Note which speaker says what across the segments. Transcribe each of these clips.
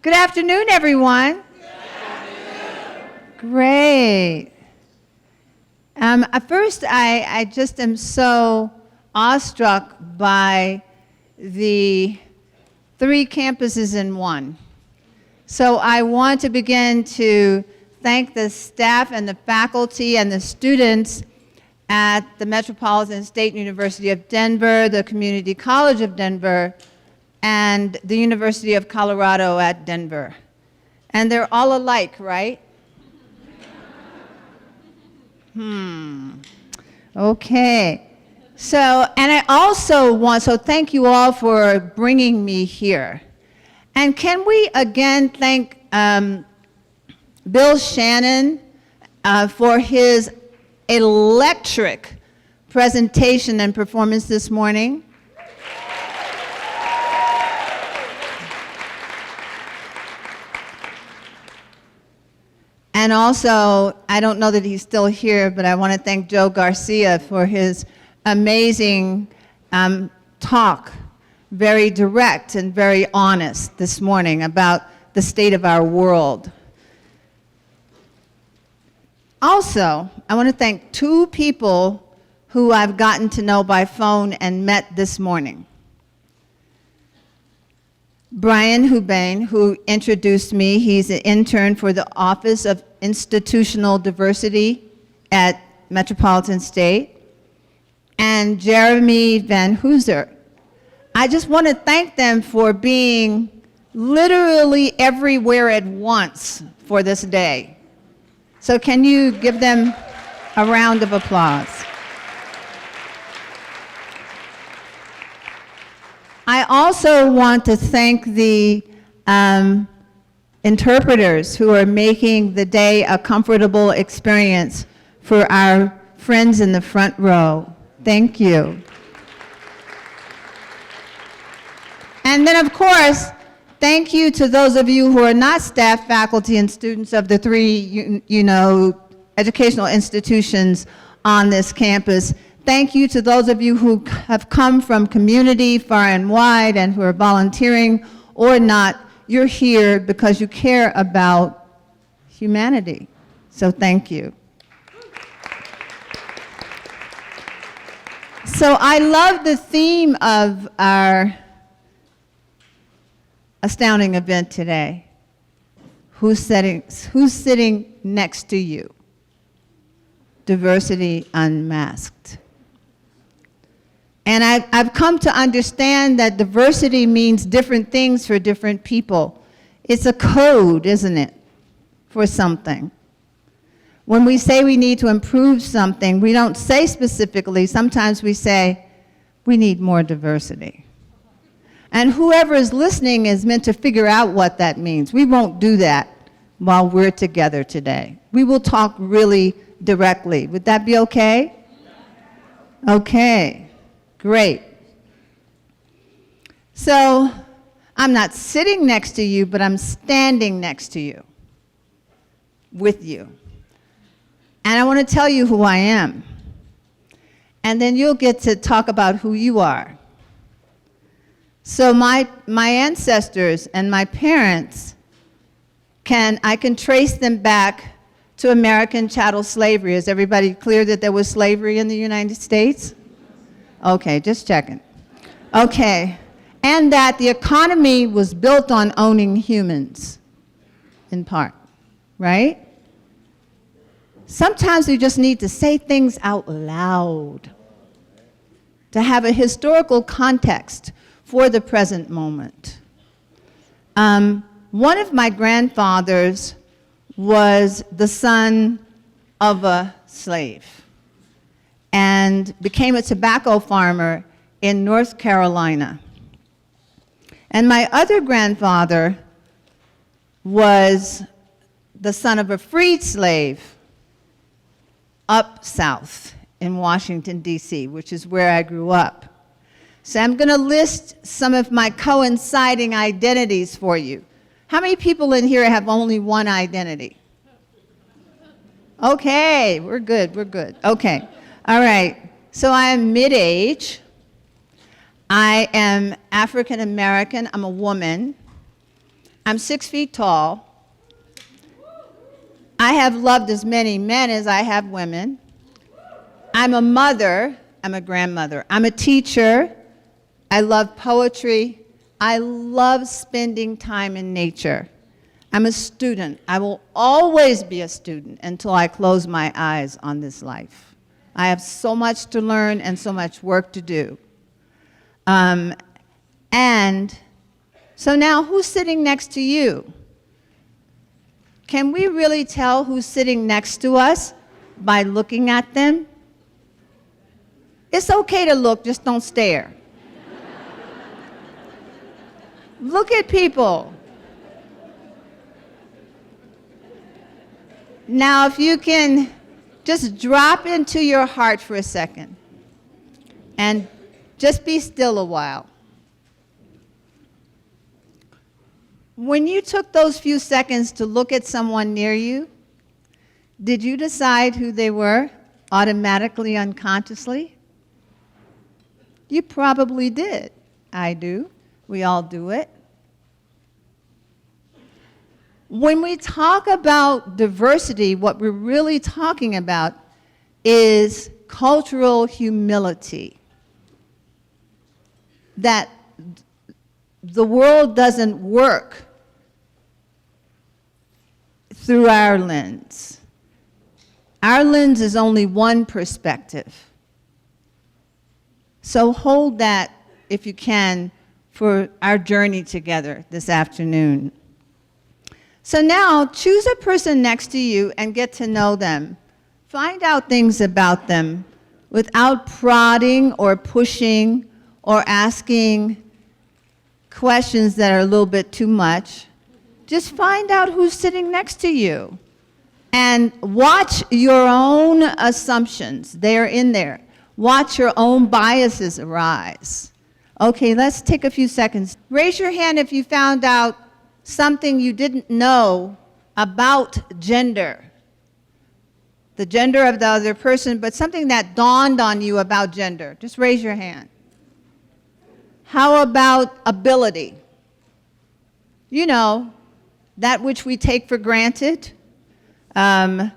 Speaker 1: Good afternoon, everyone.
Speaker 2: Good afternoon.
Speaker 1: Great. At first, I just am so awestruck by the 3 campuses in one. So I want to begin to thank the staff and the faculty and the students at the Metropolitan State University of Denver, the Community College of Denver, and the University of Colorado at Denver. And they're all alike, right? Okay. So, and I also want, so thank you all for bringing me here. And can we again thank Bill Shannon for his electric presentation and performance this morning. And also, I don't know that he's still here, but I want to thank Joe Garcia for his amazing talk, very direct and very honest this morning about the state of our world. Also, I want to thank 2 people who I've gotten to know by phone and met this morning. Brian Hubain, who introduced me, he's an intern for the Office of Institutional Diversity at Metropolitan State, and Jeremy Van Hooser. I just want to thank them for being literally everywhere at once for this day. So can you give them a round of applause? I also want to thank the interpreters who are making the day a comfortable experience for our friends in the front row. Thank you. And then, of course, thank you to those of you who are not staff, faculty, and students of the 3, educational institutions on this campus. Thank you to those of you who have come from community far and wide and who are volunteering or not. You're here because you care about humanity. So thank you. So I love the theme of our astounding event today. Who's sitting next to you? Diversity Unmasked. And I've come to understand that diversity means different things for different people. It's a code, isn't it, for something. When we say we need to improve something, we don't say specifically. Sometimes we say, we need more diversity. And whoever is listening is meant to figure out what that means. We won't do that while we're together today. We will talk really directly. Would that be okay? Okay. Great. So I'm not sitting next to you, but I'm standing next to you, with you. And I want to tell you who I am. And then you'll get to talk about who you are. So my ancestors and my parents, I can trace them back to American chattel slavery. Is everybody clear that there was slavery in the United States? Okay, just checking. Okay, and that the economy was built on owning humans, in part, right? Sometimes we just need to say things out loud to have a historical context for the present moment. One of my grandfathers was the son of a slave and became a tobacco farmer in North Carolina. And my other grandfather was the son of a freed slave up south in Washington, D.C., which is where I grew up. So I'm going to list some of my coinciding identities for you. How many people in here have only one identity? Okay, we're good, we're good. Okay. All right, so I am mid-age. I am African American, I'm a woman. I'm 6 feet tall. I have loved as many men as I have women. I'm a mother. I'm a grandmother. I'm a teacher. I love poetry. I love spending time in nature. I'm a student. I will always be a student until I close my eyes on this life. I have so much to learn and so much work to do. And so now, who's sitting next to you? Can we really tell who's sitting next to us by looking at them? It's okay to look, just don't stare. Look at people. Now, if you can just drop into your heart for a second and just be still a while. When you took those few seconds to look at someone near you, did you decide who they were automatically, unconsciously? You probably did. I do. We all do it. When we talk about diversity, what we're really talking about is cultural humility. That the world doesn't work through our lens. Our lens is only one perspective. So hold that, if you can, for our journey together this afternoon. So now, choose a person next to you and get to know them. Find out things about them without prodding or pushing or asking questions that are a little bit too much. Just find out who's sitting next to you and watch your own assumptions. They're in there. Watch your own biases arise. Okay, let's take a few seconds. Raise your hand if you found out something you didn't know about gender. The gender of the other person, but something that dawned on you about gender. Just raise your hand. How about ability? You know, that which we take for granted, and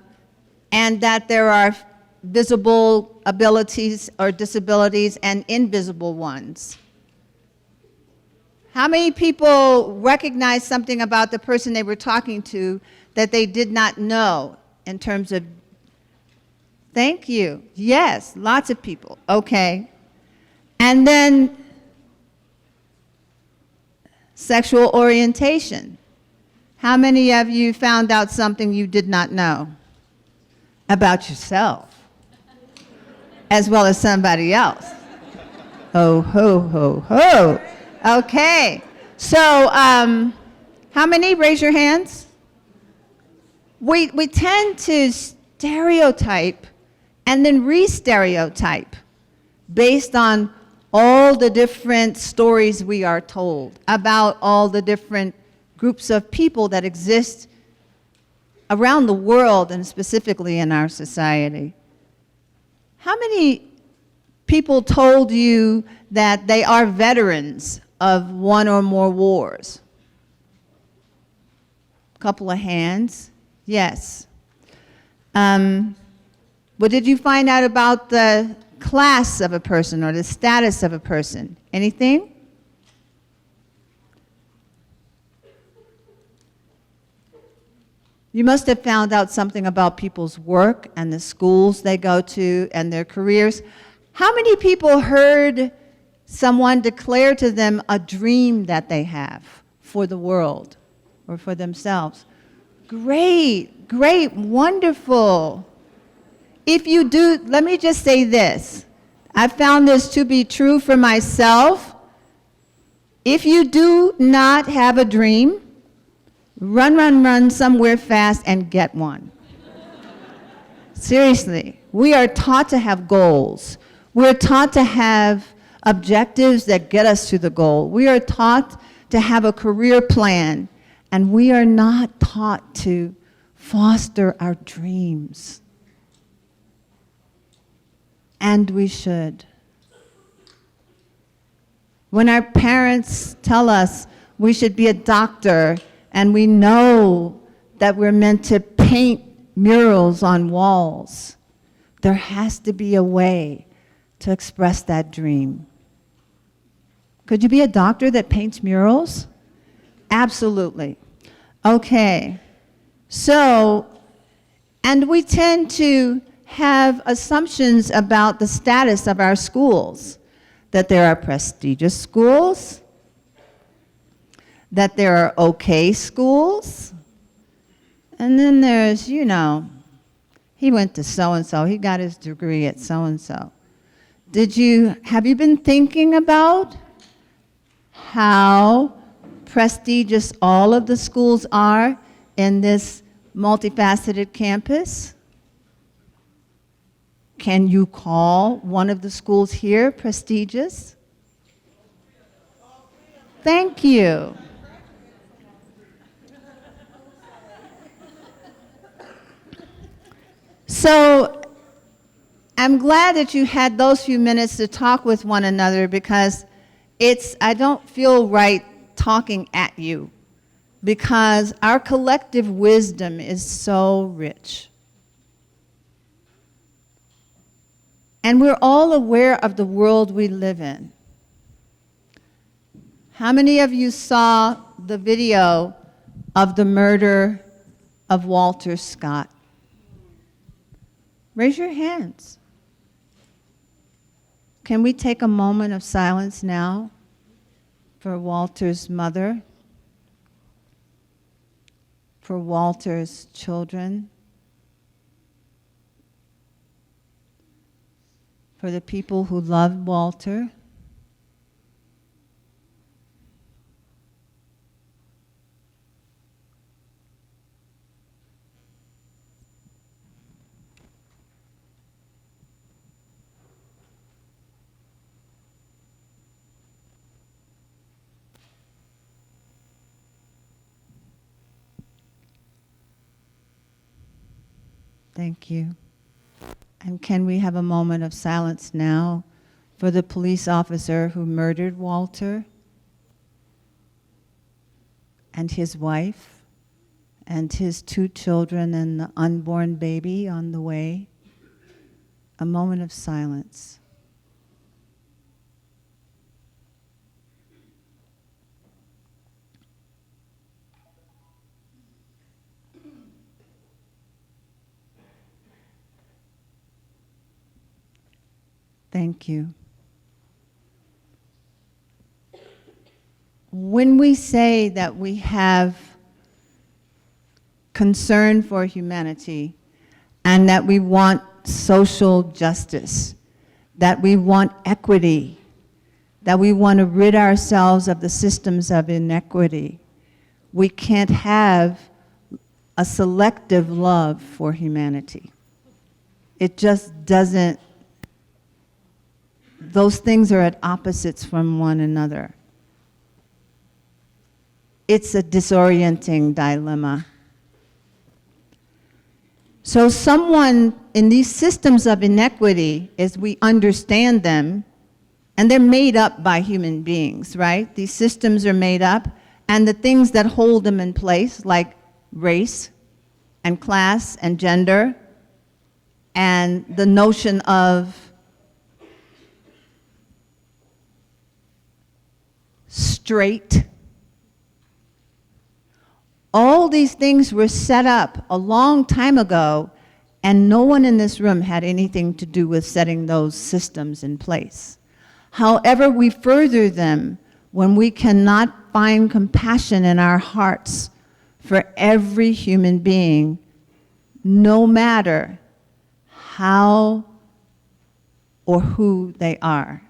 Speaker 1: that there are visible abilities or disabilities and invisible ones. How many people recognize something about the person they were talking to that they did not know in terms of, thank you, yes, lots of people, okay. And then sexual orientation. How many of you found out something you did not know about yourself, as well as somebody else? Ho, ho, ho, ho. Okay, so how many? Raise your hands. We tend to stereotype and then re-stereotype based on all the different stories we are told about all the different groups of people that exist around the world and specifically in our society. How many people told you that they are veterans of one or more wars? A couple of hands. Yes. What did you find out about the class of a person or the status of a person? Anything? You must have found out something about people's work and the schools they go to and their careers. How many people heard someone declare to them a dream that they have for the world or for themselves? Great, great, wonderful. If you do, let me just say this. I found this to be true for myself. If you do not have a dream, run somewhere fast and get one. Seriously, we are taught to have goals. We're taught to have objectives that get us to the goal. We are taught to have a career plan, and we are not taught to foster our dreams. And we should. When our parents tell us we should be a doctor and we know that we're meant to paint murals on walls. There has to be a way to express that dream. Could you be a doctor that paints murals? Absolutely. Okay. So, and we tend to have assumptions about the status of our schools, that there are prestigious schools, that there are okay schools, and then there's, you know, he went to so-and-so, he got his degree at so-and-so. Have you been thinking about how prestigious all of the schools are in this multifaceted campus? Can you call one of the schools here prestigious? Thank you. So I'm glad that you had those few minutes to talk with one another, because I don't feel right talking at you, because our collective wisdom is so rich. And we're all aware of the world we live in. How many of you saw the video of the murder of Walter Scott? Raise your hands. Can we take a moment of silence now for Walter's mother, for Walter's children, for the people who loved Walter? Thank you. And can we have a moment of silence now for the police officer who murdered Walter and his wife and his 2 children and the unborn baby on the way? A moment of silence. Thank you. When we say that we have concern for humanity and that we want social justice, that we want equity, that we want to rid ourselves of the systems of inequity, we can't have a selective love for humanity. It just doesn't. Those things are at opposites from one another. It's a disorienting dilemma. So someone in these systems of inequity, as we understand them, and they're made up by human beings, right? These systems are made up, and the things that hold them in place, like race and class and gender, and the notion of straight. All these things were set up a long time ago, and no one in this room had anything to do with setting those systems in place. However, we further them when we cannot find compassion in our hearts for every human being, no matter how or who they are.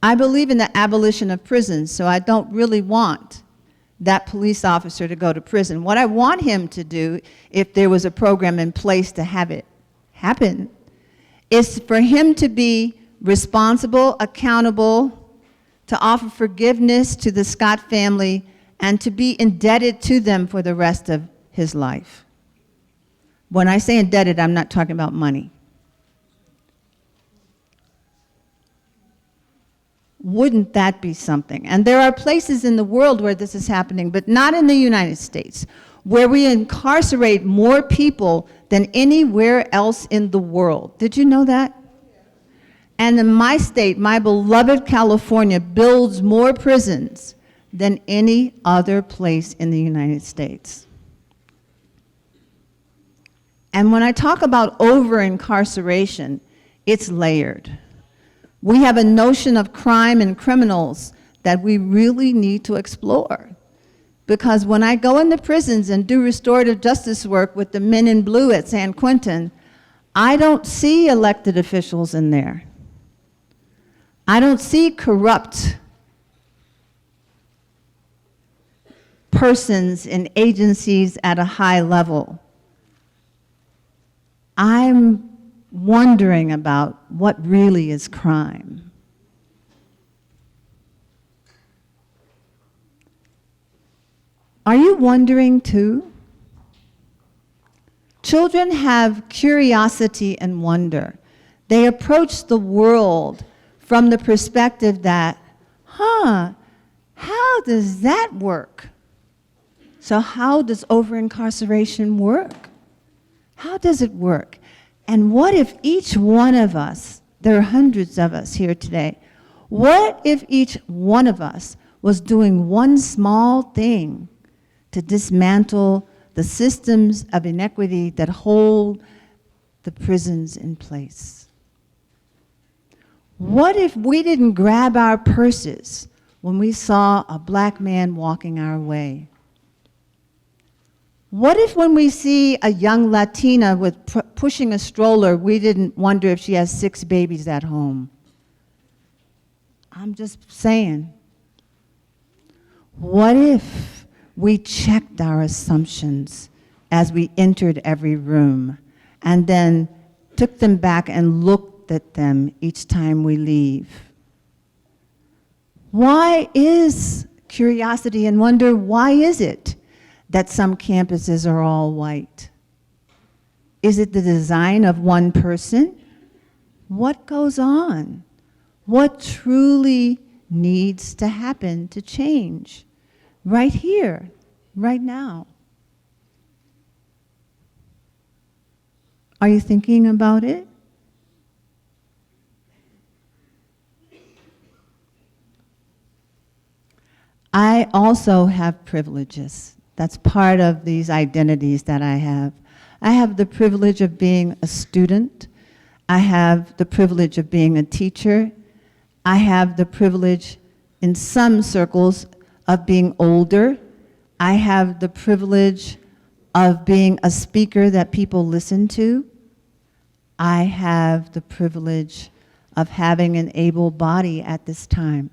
Speaker 1: I believe in the abolition of prisons, so I don't really want that police officer to go to prison. What I want him to do, if there was a program in place to have it happen, is for him to be responsible, accountable, to offer forgiveness to the Scott family, and to be indebted to them for the rest of his life. When I say indebted, I'm not talking about money. Wouldn't that be something? And there are places in the world where this is happening, but not in the United States, where we incarcerate more people than anywhere else in the world. Did you know that? And in my state, my beloved California, builds more prisons than any other place in the United States. And when I talk about over-incarceration, it's layered. We have a notion of crime and criminals that we really need to explore. Because when I go into prisons and do restorative justice work with the men in blue at San Quentin, I don't see elected officials in there. I don't see corrupt persons in agencies at a high level. I'm wondering about what really is crime. Are you wondering too? Children have curiosity and wonder. They approach the world from the perspective that, how does that work? So how does over-incarceration work? How does it work? And what if each one of us, there are hundreds of us here today, what if each one of us was doing one small thing to dismantle the systems of inequity that hold the prisons in place? What if we didn't grab our purses when we saw a black man walking our way? What if when we see a young Latina with pushing a stroller, we didn't wonder if she has 6 babies at home? I'm just saying. What if we checked our assumptions as we entered every room and then took them back and looked at them each time we leave? Why is curiosity and wonder, why is it that some campuses are all white? Is it the design of one person? What goes on? What truly needs to happen to change? Right here, right now. Are you thinking about it? I also have privileges. That's part of these identities that I have. I have the privilege of being a student. I have the privilege of being a teacher. I have the privilege, in some circles, of being older. I have the privilege of being a speaker that people listen to. I have the privilege of having an able body at this time.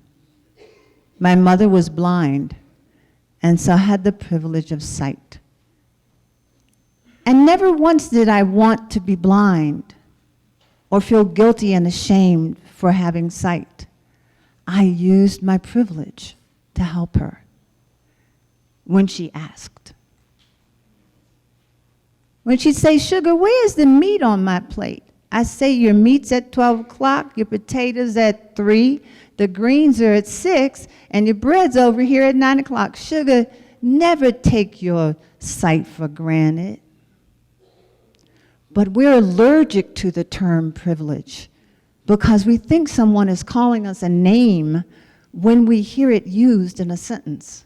Speaker 1: My mother was blind, and so I had the privilege of sight. And never once did I want to be blind or feel guilty and ashamed for having sight. I used my privilege to help her when she asked. When she'd say, "Sugar, where's the meat on my plate?" I say, "Your meat's at 12 o'clock, your potatoes at 3, the greens are at 6, and your bread's over here at 9 o'clock. Sugar, never take your sight for granted." But we're allergic to the term privilege because we think someone is calling us a name when we hear it used in a sentence.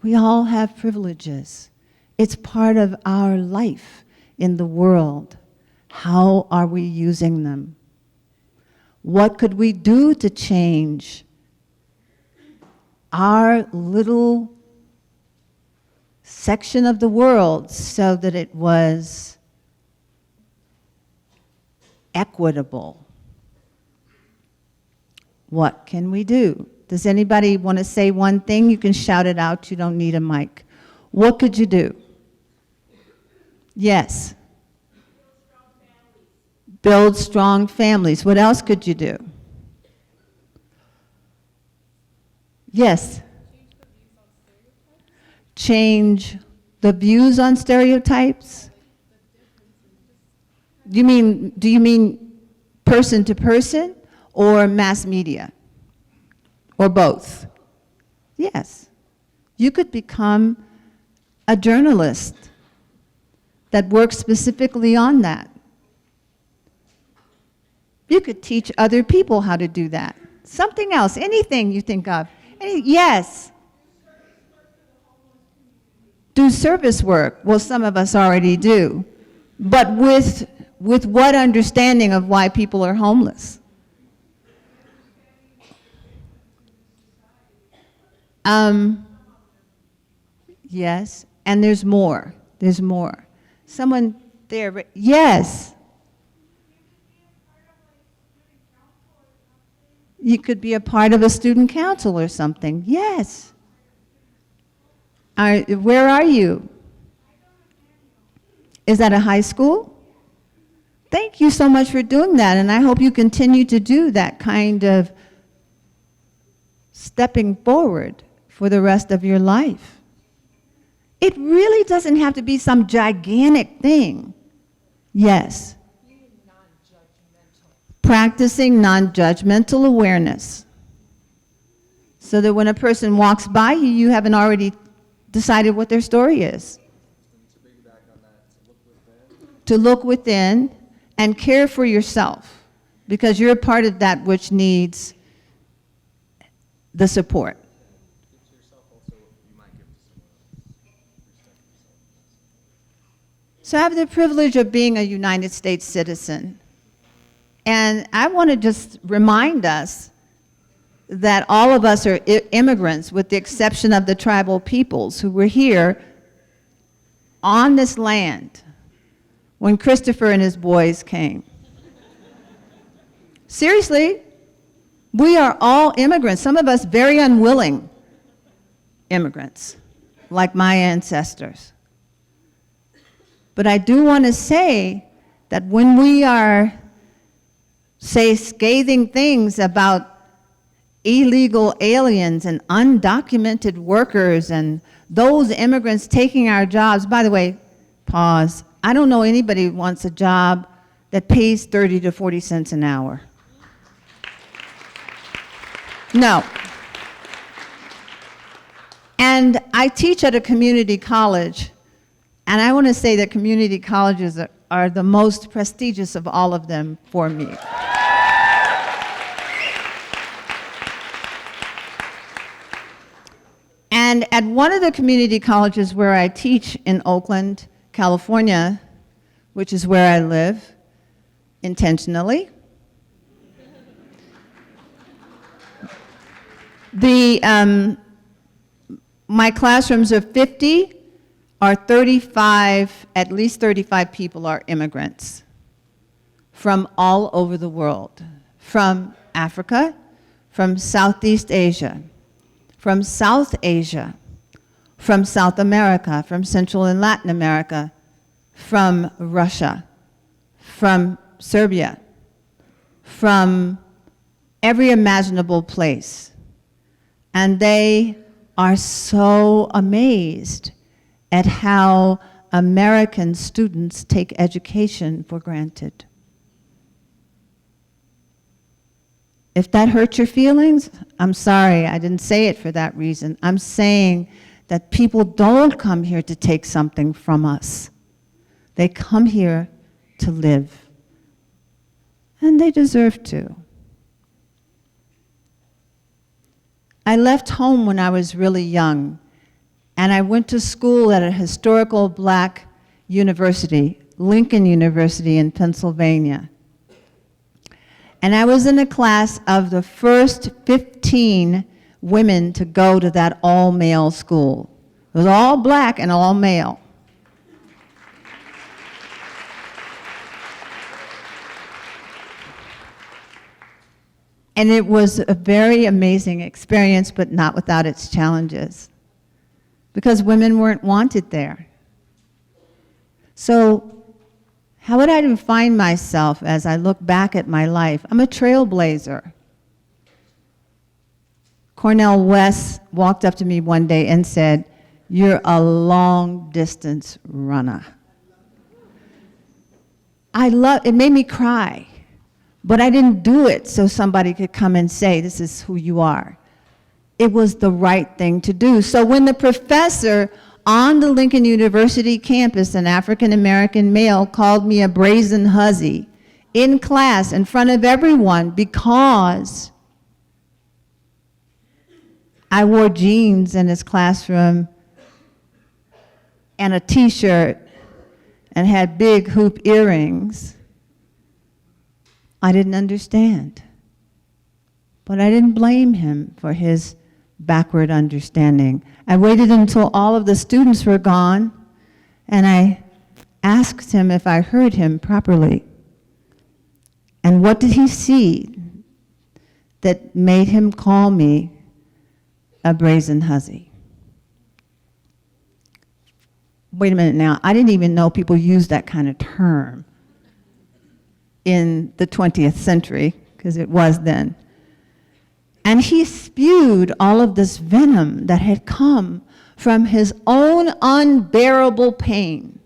Speaker 1: We all have privileges. It's part of our life in the world. How are we using them? What could we do to change our little section of the world so that it was equitable? What can we do? Does anybody want to say one thing? You can shout it out. You don't need a mic. What could you do? Yes. Build strong families. What else could you do? Yes. Change the views on stereotypes? Do you mean person to person or mass media? or both. Yes. You could become a journalist that works specifically on that. You could teach other people how to do that. Something else, anything you think of. Yes. Do service work. Well, some of us already do. But with what understanding of why people are homeless? Yes, and there's more. There's more. Someone there, yes. You could be a part of a student council or something, yes. Where are you? Is that a high school? Thank you so much for doing that, and I hope you continue to do that kind of stepping forward for the rest of your life. It really doesn't have to be some gigantic thing. Yes. Practicing non-judgmental awareness. So that when a person walks by you, you haven't already decided what their story is. To look within and care for yourself, because you're a part of that which needs the support. So I have the privilege of being a United States citizen. And I want to just remind us that all of us are immigrants, with the exception of the tribal peoples who were here on this land when Christopher and his boys came. Seriously, we are all immigrants, some of us very unwilling immigrants, like my ancestors. But I do want to say that when we are, say, scathing things about illegal aliens and undocumented workers and those immigrants taking our jobs, by the way, pause, I don't know anybody who wants a job that pays 30 to 40 cents an hour. No. And I teach at a community college, and I want to say that community colleges are the most prestigious of all of them for me. And at one of the community colleges where I teach in Oakland, California, which is where I live, intentionally, my classrooms are 50, are 35, at least 35 people are immigrants from all over the world, from Africa, from Southeast Asia, from South Asia, from South America, from Central and Latin America, from Russia, from Serbia, from every imaginable place. And they are so amazed at how American students take education for granted. If that hurt your feelings, I'm sorry, I didn't say it for that reason. I'm saying that people don't come here to take something from us. They come here to live. And they deserve to. I left home when I was really young, and I went to school at a historical black university, Lincoln University in Pennsylvania. And I was in a class of the first 15 women to go to that all-male school. It was all black and all male. And it was a very amazing experience, but not without its challenges, because women weren't wanted there. So how would I define myself as I look back at my life? I'm a trailblazer. Cornel West walked up to me one day and said, "You're a long-distance runner." It made me cry, but I didn't do it so somebody could come and say, "This is who you are." it was the right thing to do. So when the professor on the Lincoln University campus, an African-American male, called me a brazen hussy in class in front of everyone because I wore jeans in his classroom and a t-shirt and had big hoop earrings, I didn't understand. But I didn't blame him for his backward understanding. I waited until all of the students were gone, and I asked him if I heard him properly. And what did he see that made him call me a brazen hussy? Wait a minute now, I didn't even know people used that kind of term in the 20th century, because it was then. And he spewed all of this venom that had come from his own unbearable pain.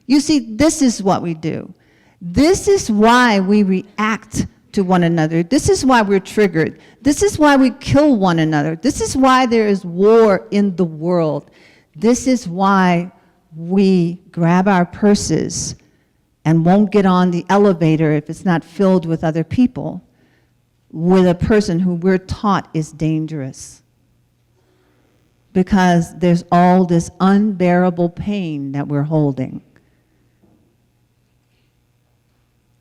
Speaker 1: You see, this is what we do. This is why we react to one another. This is why we're triggered. This is why we kill one another. This is why there is war in the world. This is why we grab our purses and won't get on the elevator if it's not filled with other people, with a person who we're taught is dangerous. Because there's all this unbearable pain that we're holding.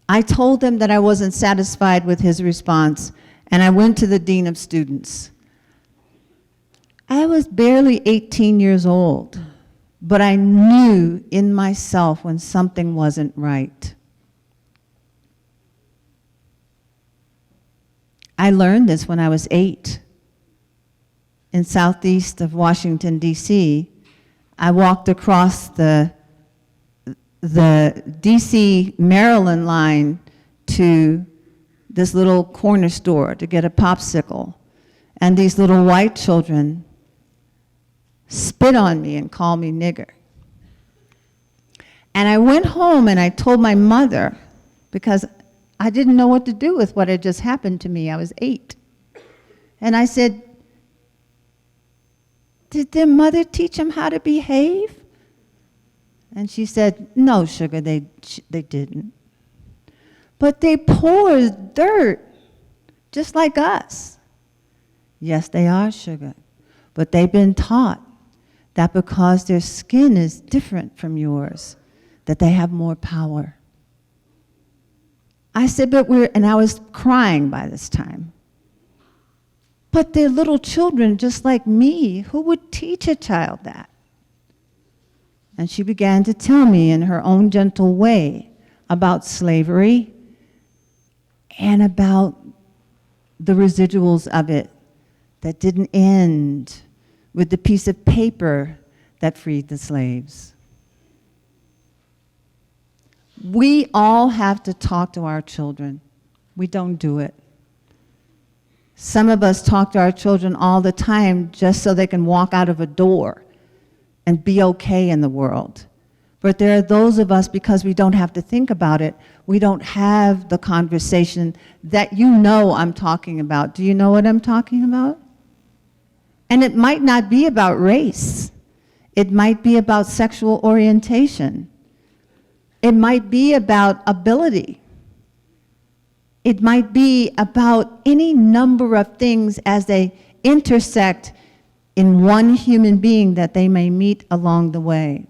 Speaker 1: I told him that I wasn't satisfied with his response, and I went to the dean of students. I was barely 18 years old, but I knew in myself when something wasn't right. I learned this when I was 8. In southeast of Washington, D.C., I walked across the D.C. Maryland line to this little corner store to get a popsicle. And these little white children spit on me and called me nigger. And I went home and I told my mother, because I didn't know what to do with what had just happened to me. I was 8. And I said, did their mother teach them how to behave? And she said, no, sugar, they didn't. But they pour dirt, just like us. Yes, they are, sugar. But they've been taught that because their skin is different from yours, that they have more power. I said, and I was crying by this time. But they're little children just like me. Who would teach a child that? And she began to tell me in her own gentle way about slavery and about the residuals of it that didn't end with the piece of paper that freed the slaves. We all have to talk to our children. We don't do it. Some of us talk to our children all the time just so they can walk out of a door and be okay in the world. But there are those of us, because we don't have to think about it, we don't have the conversation that you know I'm talking about. Do you know what I'm talking about? And it might not be about race. It might be about sexual orientation. It might be about ability. It might be about any number of things as they intersect in one human being that they may meet along the way.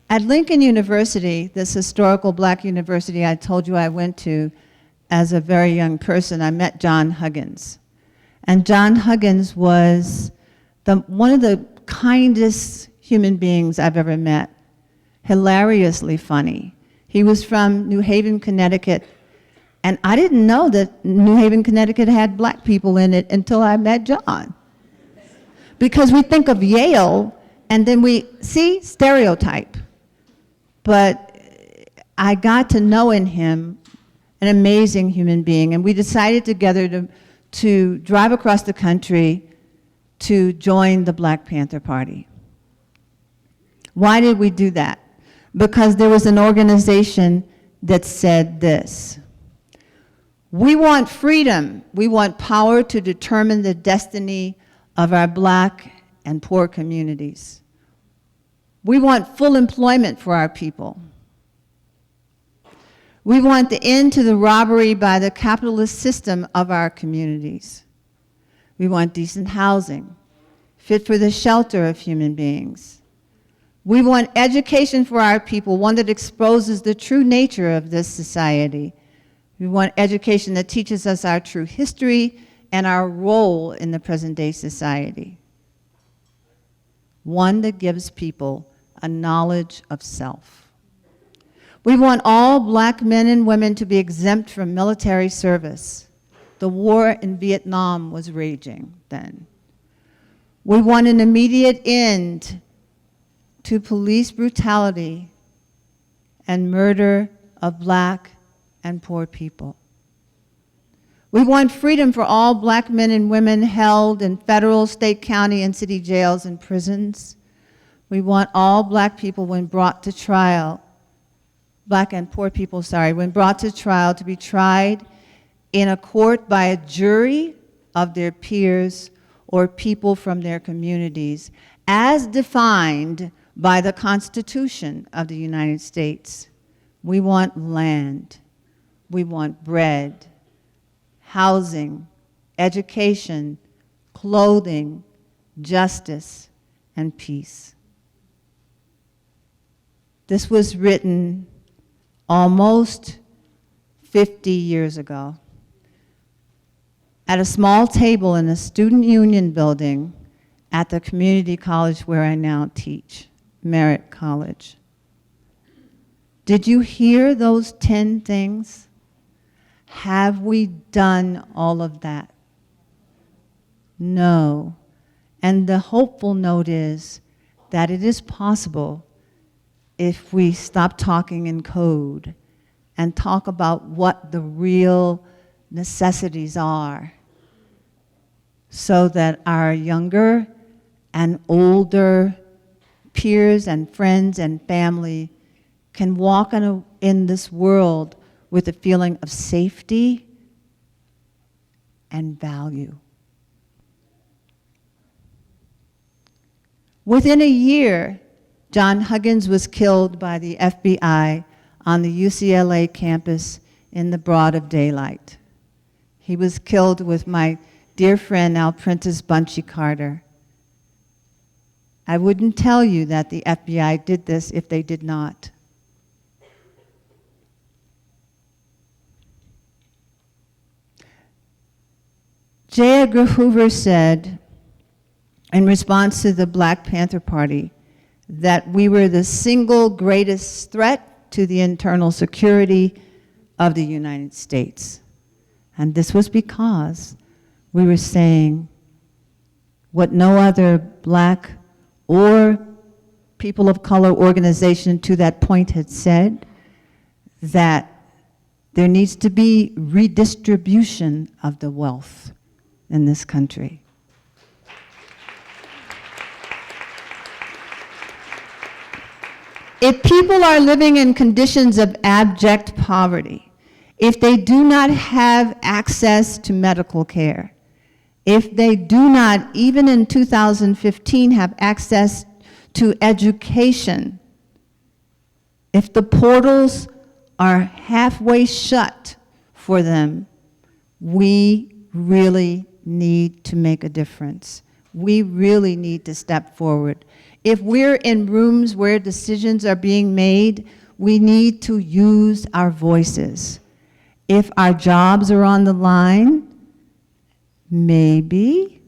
Speaker 1: At Lincoln University, this historical black university I told you I went to as a very young person, I met John Huggins. And John Huggins was one of the kindest human beings I've ever met, hilariously funny. He was from New Haven, Connecticut, and I didn't know that New Haven, Connecticut had black people in it until I met John. Because we think of Yale, and then we see stereotype. But I got to know in him an amazing human being, and we decided together to drive across the country to join the Black Panther Party. Why did we do that? Because there was an organization that said this: "We want freedom. We want power to determine the destiny of our Black and poor communities. We want full employment for our people. We want the end to the robbery by the capitalist system of our communities. We want decent housing, fit for the shelter of human beings. We want education for our people, one that exposes the true nature of this society. We want education that teaches us our true history and our role in the present-day society. One that gives people a knowledge of self. We want all Black men and women to be exempt from military service. The war in Vietnam was raging then. We want an immediate end to police brutality and murder of Black and poor people. We want freedom for all Black men and women held in federal, state, county, and city jails and prisons. We want all Black people, when brought to trial, Black and poor people, when brought to trial, to be tried in a court by a jury of their peers or people from their communities, as defined by the Constitution of the United States. We want land. We want bread, housing, education, clothing, justice, and peace. This was written almost 50 years ago at a small table in a student union building at the community college where I now teach, Merritt College. Did you hear those 10 things? Have we done all of that? No. And the hopeful note is that it is possible if we stop talking in code and talk about what the real necessities are, so that our younger and older peers and friends and family can walk in this world with a feeling of safety and value. Within a year, John Huggins was killed by the FBI on the UCLA campus in the broad of daylight. He was killed with my dear friend Alprintis Bunchy Carter. I wouldn't tell you that the FBI did this if they did not. J. Edgar Hoover said, in response to the Black Panther Party, that we were the single greatest threat to the internal security of the United States. And this was because we were saying what no other Black or people of color organization to that point had said, that there needs to be redistribution of the wealth in this country. If people are living in conditions of abject poverty, if they do not have access to medical care, if they do not, even in 2015, have access to education, if the portals are halfway shut for them, we really need to make a difference. We really need to step forward. If we're in rooms where decisions are being made, we need to use our voices. If our jobs are on the line, maybe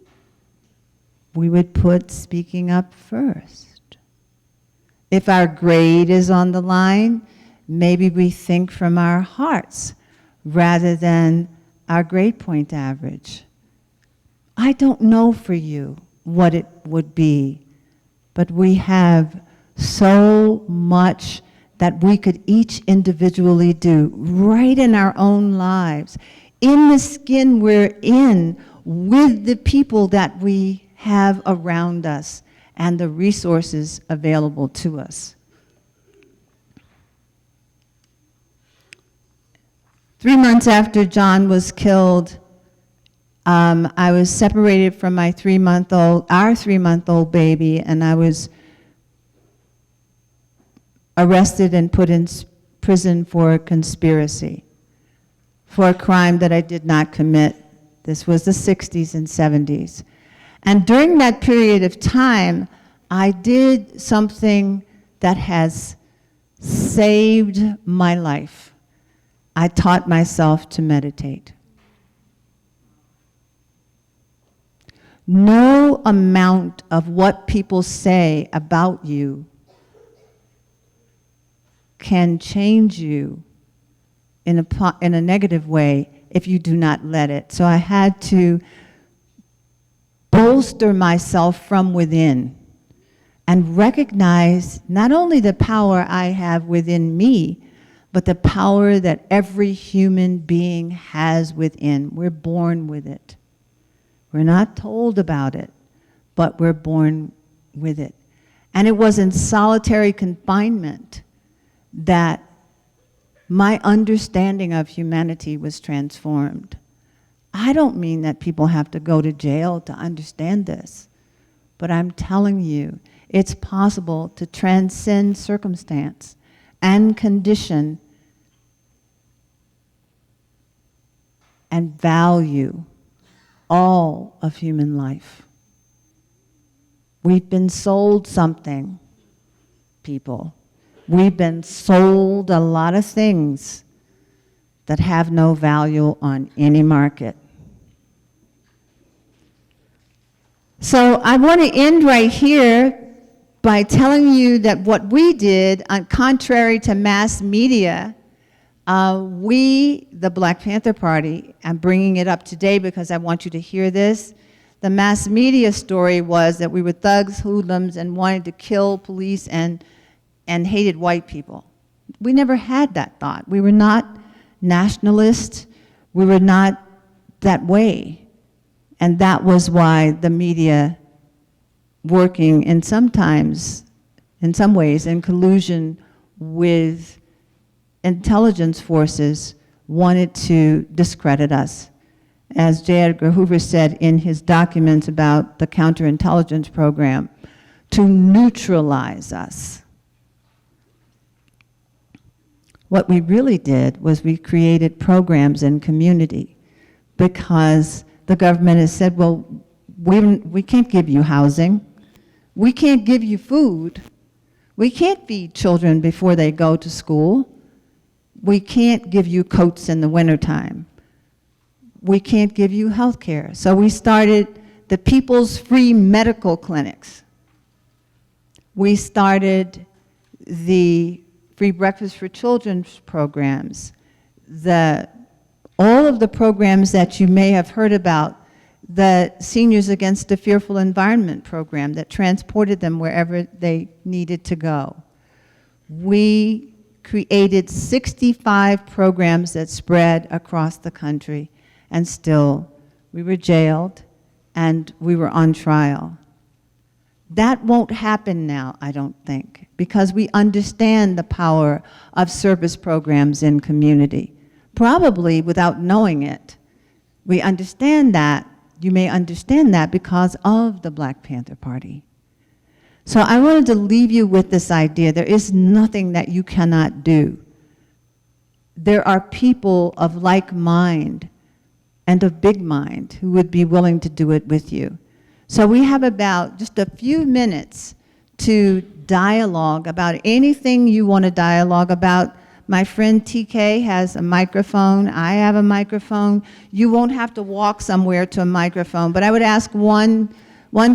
Speaker 1: we would put speaking up first. If our grade is on the line, maybe we think from our hearts rather than our grade point average. I don't know for you what it would be, but we have so much that we could each individually do right in our own lives, in the skin we're in, with the people that we have around us and the resources available to us. 3 months after John was killed, I was separated from our 3-month-old baby, and I was arrested and put in prison for conspiracy, for a crime that I did not commit. This was the 60s and 70s. And during that period of time, I did something that has saved my life. I taught myself to meditate. No amount of what people say about you can change you in a negative way if you do not let it. So I had to bolster myself from within and recognize not only the power I have within me, but the power that every human being has within. We're born with it. We're not told about it, but we're born with it. And it was in solitary confinement that my understanding of humanity was transformed. I don't mean that people have to go to jail to understand this, but I'm telling you, it's possible to transcend circumstance and condition and value all of human life. We've been sold something, people. We've been sold a lot of things that have no value on any market. So I want to end right here by telling you that what we did, contrary to mass media, we, the Black Panther Party, I'm bringing it up today because I want you to hear this. The mass media story was that we were thugs, hoodlums, and wanted to kill police and hated white people. We never had that thought. We were not nationalists. We were not that way. And that was why the media, working in some ways, in collusion with intelligence forces, wanted to discredit us. As J. Edgar Hoover said in his documents about the counterintelligence program, to neutralize us. What we really did was we created programs in community because the government has said, well, we can't give you housing. We can't give you food. We can't feed children before they go to school. We can't give you coats in the wintertime. We can't give you health care. So we started the People's Free Medical Clinics. We started the Free Breakfast for Children programs, all of the programs that you may have heard about, the Seniors Against a Fearful Environment program that transported them wherever they needed to go. We created 65 programs that spread across the country, and still we were jailed and we were on trial. That won't happen now, I don't think, because we understand the power of service programs in community. Probably without knowing it. We understand that. You may understand that because of the Black Panther Party. So I wanted to leave you with this idea. There is nothing that you cannot do. There are people of like mind and of big mind who would be willing to do it with you. So we have about just a few minutes to dialogue about anything you want to dialogue about. My friend TK has a microphone. I have a microphone. You won't have to walk somewhere to a microphone, but I would ask one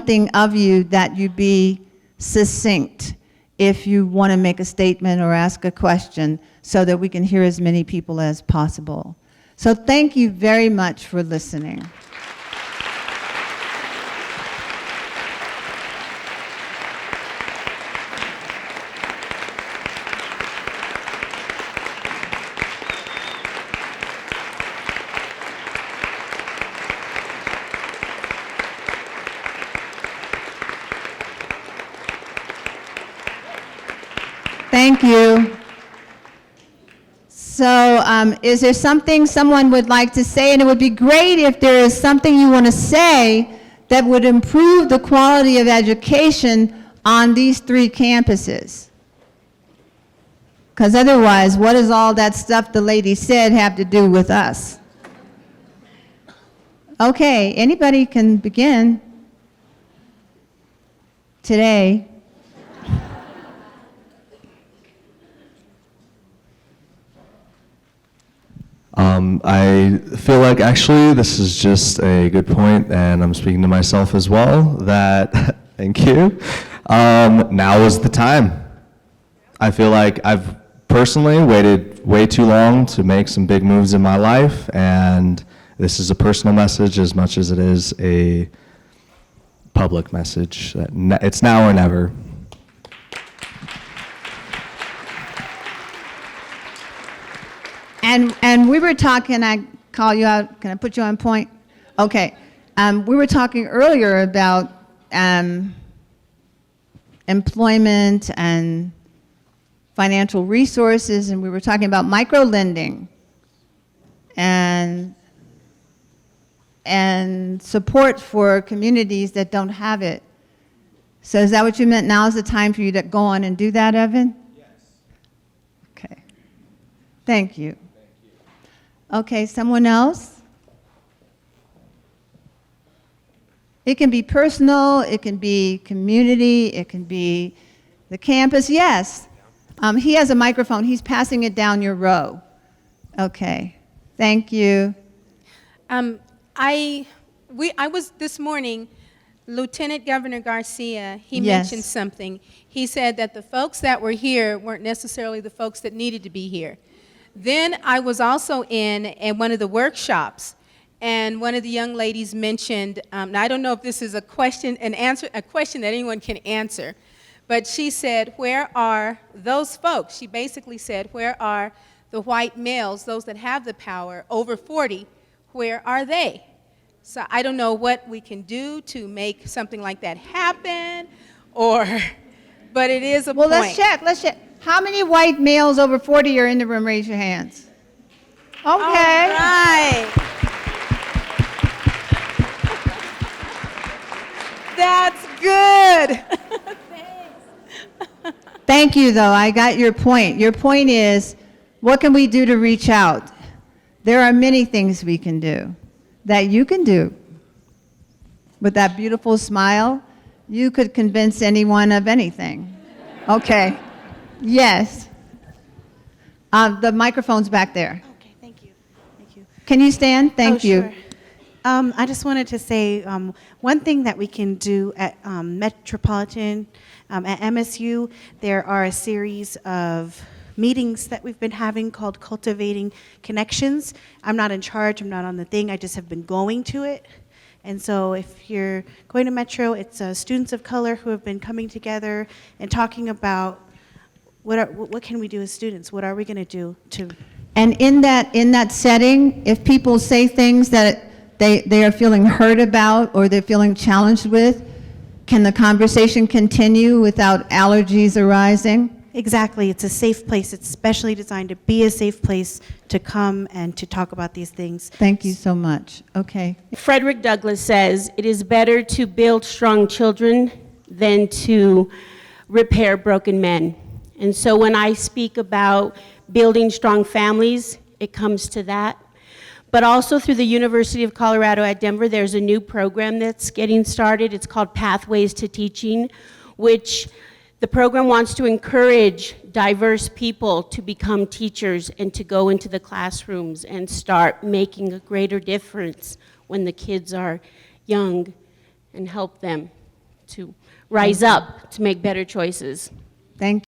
Speaker 1: thing of you, that you be succinct if you want to make a statement or ask a question so that we can hear as many people as possible. So thank you very much for listening. Thank you. So So is there something someone would like to say? And it would be great if there is something you want to say that would improve the quality of education on these 3 campuses. Because otherwise, what does all that stuff the lady said have to do with us? Okay, anybody can begin today.
Speaker 3: I feel like actually this is just a good point, and I'm speaking to myself as well, that, thank you, now is the time. I feel like I've personally waited way too long to make some big moves in my life, and this is a personal message as much as it is a public message. That it's now or never.
Speaker 1: And we were talking, I call you out, can I put you on point? Okay. We were talking earlier about employment and financial resources, and we were talking about microlending and support for communities that don't have it. So is that what you meant? Now is the time for you to go on and do that, Evan?
Speaker 3: Yes.
Speaker 1: Okay. Thank you. Okay, someone else? It can be personal, it can be community, it can be the campus. Yes. He has a microphone. He's passing it down your row. Okay. Thank you.
Speaker 4: I was this morning, Lieutenant Governor Garcia, he
Speaker 1: Yes.
Speaker 4: mentioned something. He said that the folks that were here weren't necessarily the folks that needed to be here. Then I was also in one of the workshops, and one of the young ladies mentioned, now I don't know if this is a question that anyone can answer, but she said, where are those folks? She basically said, where are the white males, those that have the power, over 40, where are they? So I don't know what we can do to make something like that happen, but it is a
Speaker 1: Well,
Speaker 4: point.
Speaker 1: let's check. How many white males over 40 are in the room? Raise your hands. Okay.
Speaker 4: All right. That's good.
Speaker 1: Thank you, though. I got your point. Your point is, what can we do to reach out? There are many things we can do that you can do. With that beautiful smile, you could convince anyone of anything. Okay. Yes. The microphone's back there.
Speaker 5: Okay, thank you. Thank you.
Speaker 1: Can you stand? Thank
Speaker 5: Oh,
Speaker 1: you.
Speaker 5: sure. I just wanted to say one thing that we can do at Metropolitan, at MSU, there are a series of meetings that we've been having called Cultivating Connections. I'm not in charge, I'm not on the thing, I just have been going to it. And so if you're going to Metro, it's students of color who have been coming together and talking about what can we do as students? What are we going to do to...
Speaker 1: And in that setting, if people say things that they are feeling hurt about or they're feeling challenged with, can the conversation continue without allergies arising?
Speaker 5: Exactly. It's a safe place. It's specially designed to be a safe place to come and to talk about these things.
Speaker 1: Thank you so much. Okay.
Speaker 6: Frederick Douglass says, it is better to build strong children than to repair broken men. And so when I speak about building strong families, it comes to that. But also through the University of Colorado at Denver, there's a new program that's getting started. It's called Pathways to Teaching, which the program wants to encourage diverse people to become teachers and to go into the classrooms and start making a greater difference when the kids are young and help them to rise up to make better choices.
Speaker 1: Thank